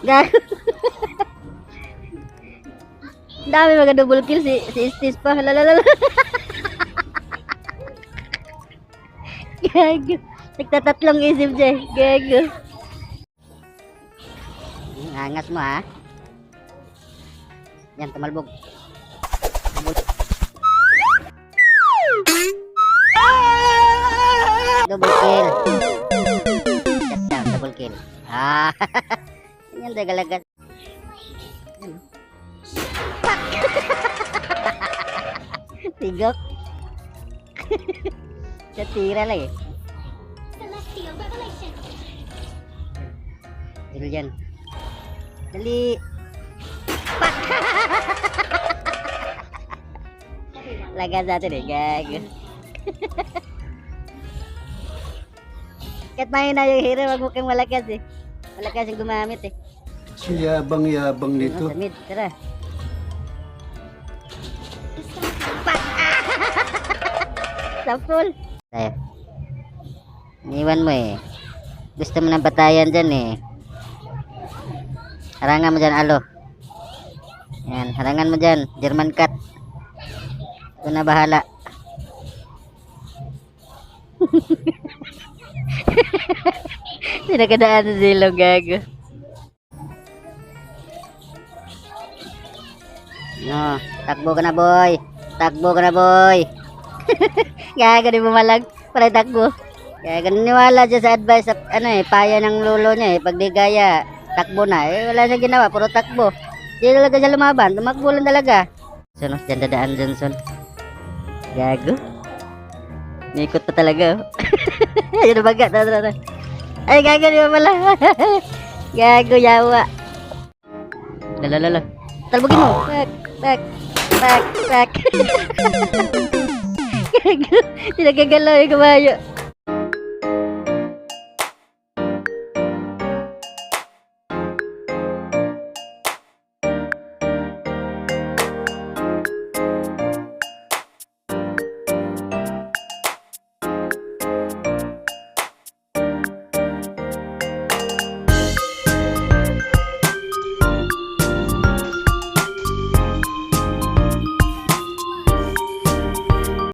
Gago. Dami mga double kill si Estes pa. Lalalala. Gago. Nagtatatlong isip dyan. Gago. Angas mo ha. Yan, tumalbog. Double kill. Shutdown, double kill. Ah, yan dagalagas. Tigok. Catira lang eh. Dali yan. Dali. Pak! Lagas natin eh, gago. Kahit mahina yung hero, wag mo kang malakas eh. Malakas yung gumamit eh. Si yabang-yabang nito. Sa mid, tara. Sa full. Tayo. Iniwan mo eh. Gusto mo ng batayan dyan eh. Harangan mo dyan, alo. Yan, harangan mo dyan. German cat. Ito na bahala. Sinakadaan sa silong, gago. No, takbo ka na boy. Takbo ka na boy. Gago, di bumalag. Para takbo. Kaya naniwala dyan sa advice sa paya ng lolo niya eh. Pag di gaya, takbo na. Eh, wala niya ginawa, puro takbo. Di talaga siya lumaban, tumakbo lang talaga. So, dyan dadaan Johnson. Gago. Nikot pa talaga. Ayun na baga. Ay, gago, di ba pala? Gago, yawa. Lalalala. Talbogin mo. Tak. Gago. Sinagagalaw yung kabayo.